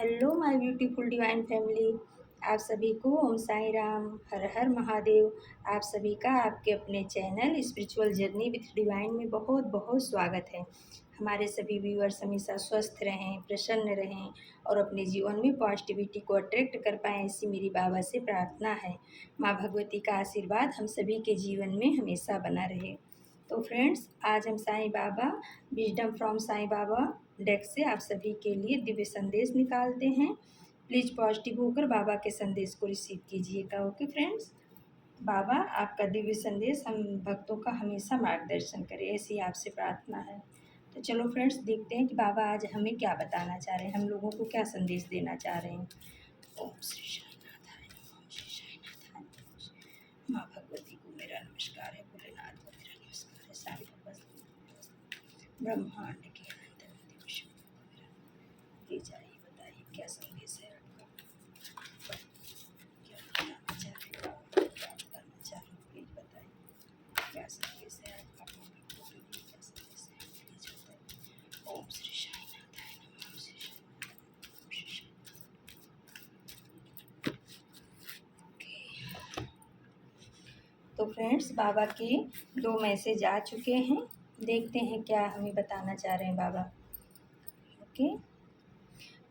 Hello my beautiful divine family. आप सभी को ओम साई राम, हर हर महादेव। आप सभी का आपके अपने channel spiritual journey with divine में बहुत बहुत स्वागत है। हमारे सभी व्यूअर्स हमेशा स्वस्थ रहें, प्रसन्न रहें और अपने जीवन में पॉजिटिविटी को अट्रैक्ट कर पाएँ, ऐसी मेरी बाबा से प्रार्थना है। माँ भगवती का आशीर्वाद हम सभी के जीवन में हमेशा बना रहे। तो फ्रेंड्स, आज हम Sai Baba wisdom from Sai Baba deck से आप सभी के लिए दिव्य संदेश निकालते हैं। प्लीज़ पॉजिटिव होकर बाबा के संदेश को रिसीव कीजिएगा। Okay friends. बाबा आपका दिव्य संदेश हम भक्तों का हमेशा मार्गदर्शन करे, ऐसी आपसे प्रार्थना है। तो चलो फ्रेंड्स, देखते हैं कि बाबा आज हमें क्या बताना चाह रहे हैं, हम लोगों को क्या संदेश देना चाह रहे हैं। ओम श्री साईनाथाय नमः, ओम श्री साईनाथाय नमः। माँ भगवती को मेरा नमस्कार है, भोलेनाथ को मेरा नमस्कार है, साईं बाबा ब्रह्मांड के अनंत अनंत विश्व को मेरा जाइए, बताइए क्या संदेश है आपका, क्या बताना चाह रहे हो, क्या बताना चाह रहे हो, प्लीज बताइए क्या संदेश है आपका, भक्तों के लिए क्या संदेश है, प्लीज बताइए। ओम श्री साईनाथाय नमः, ओम श्री साईनाथाय नमः, ओम श्री साईनाथाय। तो फ्रेंड्स, बाबा के 2 मैसेज आ चुके हैं, देखते हैं क्या हमें बताना चाह रहे हैं बाबा। ओके,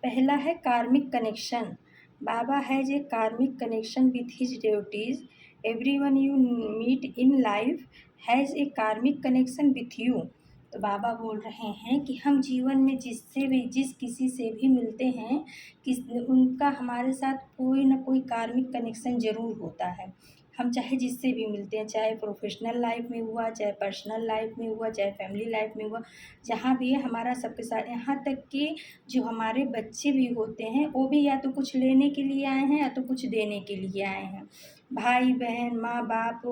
पहला है karmic connection. Baba has a karmic connection with his devotees. Everyone you meet in life has a karmic connection with you. तो बाबा बोल रहे हैं कि हम जीवन में जिससे भी, जिस किसी से भी मिलते हैं, उनका हमारे साथ कोई ना कोई कार्मिक कनेक्शन ज़रूर होता है। हम चाहे जिससे भी मिलते हैं, चाहे प्रोफेशनल लाइफ में हुआ, चाहे पर्सनल लाइफ में हुआ, चाहे फैमिली लाइफ में हुआ, जहाँ भी है हमारा सबके साथ। यहाँ तक कि जो हमारे बच्चे भी होते हैं, वो भी या तो कुछ लेने के लिए आए हैं या तो कुछ देने के लिए आए हैं। भाई बहन, माँ बाप,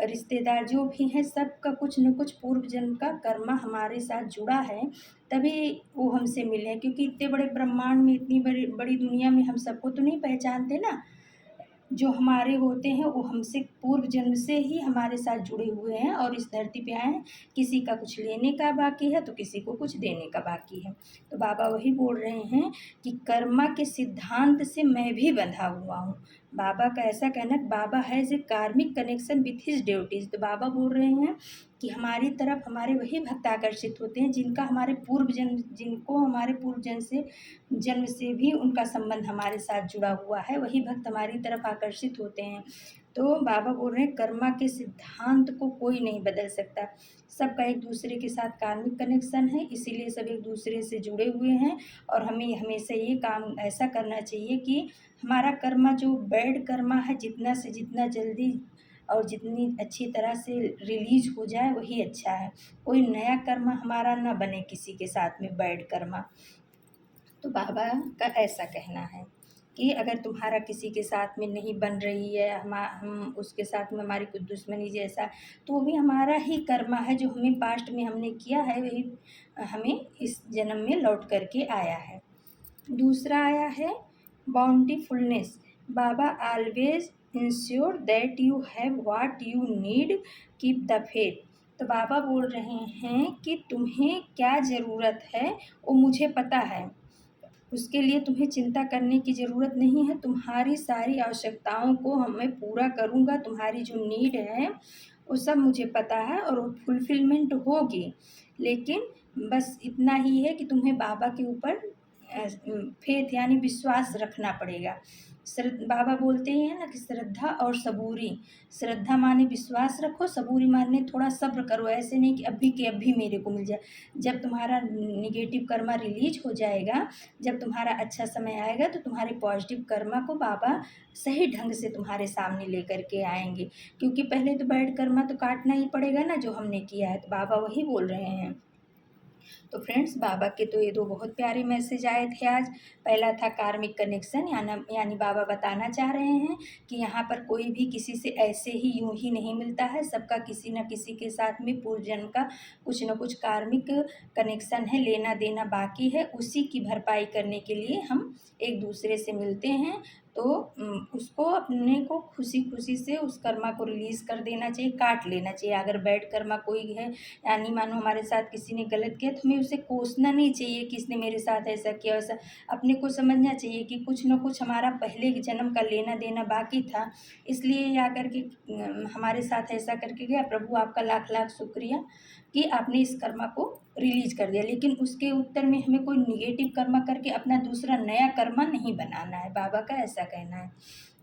रिश्तेदार जो भी हैं, सबका कुछ न कुछ पूर्व जन्म का कर्मा हमारे साथ जुड़ा है, तभी वो हमसे मिले हैं। क्योंकि इतने बड़े ब्रह्मांड में, इतनी बड़ी बड़ी दुनिया में हम सबको तो नहीं पहचानते ना। जो हमारे होते हैं वो हमसे पूर्व जन्म से ही हमारे साथ जुड़े हुए हैं और इस धरती पे आए हैं। किसी का कुछ लेने का बाकी है तो किसी को कुछ देने का बाकी है। तो बाबा वही बोल रहे हैं कि कर्मा के सिद्धांत से मैं भी बंधा हुआ हूँ। बाबा का ऐसा कहना है, बाबा has a karmic connection with his duties. तो बाबा बोल रहे हैं कि हमारी तरफ हमारे वही भक्त आकर्षित होते हैं जिनका हमारे पूर्व जन्म, जिनको हमारे पूर्व जन्म से भी उनका संबंध हमारे साथ जुड़ा हुआ है, वही भक्त हमारी तरफ आकर्षित होते हैं। तो बाबा बोल रहे हैं कर्मा के सिद्धांत को कोई नहीं बदल सकता। सबका एक दूसरे के साथ कार्मिक कनेक्शन है, इसीलिए सब एक दूसरे से जुड़े हुए हैं। और हमें हमेशा ये काम ऐसा करना चाहिए कि हमारा कर्मा, जो बैड कर्मा है, जितना से जितना जल्दी और जितनी अच्छी तरह से रिलीज हो जाए वही अच्छा है। कोई नया कर्मा हमारा ना बने किसी के साथ में, बैड कर्मा। तो बाबा का ऐसा कहना है कि अगर तुम्हारा किसी के साथ में नहीं बन रही है, हम उसके साथ में हमारी कुछ दुश्मनी जैसा, तो वो भी हमारा ही कर्मा है, जो हमें पास्ट में हमने किया है वही हमें इस जन्म में लौट करके आया है। दूसरा आया है bountifulness. Baba always ensure that you have what you need, keep the faith. तो बाबा बोल रहे हैं कि तुम्हें क्या ज़रूरत है वो मुझे पता है, उसके लिए तुम्हें चिंता करने की ज़रूरत नहीं है। तुम्हारी सारी आवश्यकताओं को मैं पूरा करूँगा। तुम्हारी जो नीड है वो सब मुझे पता है और वो फुलफिलमेंट होगी। लेकिन बस इतना ही है कि तुम्हें बाबा के ऊपर फेथ यानी विश्वास रखना पड़ेगा। बाबा बोलते ही हैं ना कि श्रद्धा और सबूरी। श्रद्धा माने विश्वास रखो, सबूरी माने थोड़ा सब्र करो। ऐसे नहीं कि अभी के अभी मेरे को मिल जाए। जब तुम्हारा निगेटिव कर्मा रिलीज हो जाएगा, जब तुम्हारा अच्छा समय आएगा, तो तुम्हारे पॉजिटिव कर्मा को बाबा सही ढंग से तुम्हारे सामने लेकर के आएंगे। क्योंकि पहले तो बैड कर्मा तो काटना ही पड़ेगा ना, जो हमने किया है। तो बाबा वही बोल रहे हैं। तो फ्रेंड्स, बाबा के तो ये 2 बहुत प्यारे मैसेज आए थे आज। पहला था कार्मिक कनेक्शन, यानी बाबा बताना चाह रहे हैं कि यहाँ पर कोई भी किसी से ऐसे ही यूं ही नहीं मिलता है। सबका किसी न किसी के साथ में पूर्व जन्म का कुछ न कुछ कार्मिक कनेक्शन है, लेना देना बाकी है। उसी की भरपाई करने के लिए हम एक दूसरे से मिलते हैं। तो उसको अपने को खुशी खुशी से उस कर्मा को रिलीज़ कर देना चाहिए, काट लेना चाहिए। अगर बैड कर्मा कोई है, यानी मानो हमारे साथ किसी ने गलत किया, तो हमें उसे कोसना नहीं चाहिए कि इसने मेरे साथ ऐसा किया वैसा। अपने को समझना चाहिए कि कुछ न कुछ हमारा पहले के जन्म का लेना देना बाकी था, इसलिए ये आकर के हमारे साथ ऐसा करके गया। प्रभु आपका लाख लाख शुक्रिया कि आपने इस कर्मा को रिलीज कर दिया, लेकिन उसके उत्तर में हमें कोई निगेटिव कर्मा करके अपना दूसरा नया कर्मा नहीं बनाना है, बाबा का ऐसा कहना है।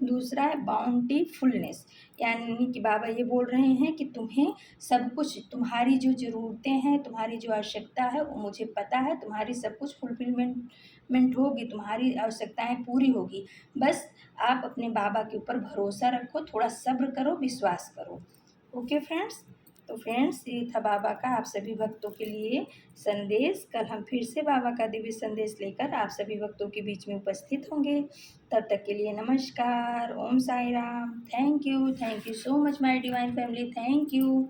दूसरा है बाउंटीफुलनेस, यानी कि बाबा ये बोल रहे हैं कि तुम्हें सब कुछ, तुम्हारी जो ज़रूरतें हैं, तुम्हारी जो आवश्यकता है वो मुझे पता है, तुम्हारी सब कुछ फुलफिलमेंट होगी, तुम्हारी आवश्यकताएं पूरी होगी। बस आप अपने बाबा के ऊपर भरोसा रखो, थोड़ा सब्र करो, विश्वास करो। ओके फ्रेंड्स, तो फ्रेंड्स ये था बाबा का आप सभी भक्तों के लिए संदेश। कल हम फिर से बाबा का दिव्य संदेश लेकर आप सभी भक्तों के बीच में उपस्थित होंगे। तब तक के लिए नमस्कार, Om Sai Ram. Thank you so much my divine family, thank you.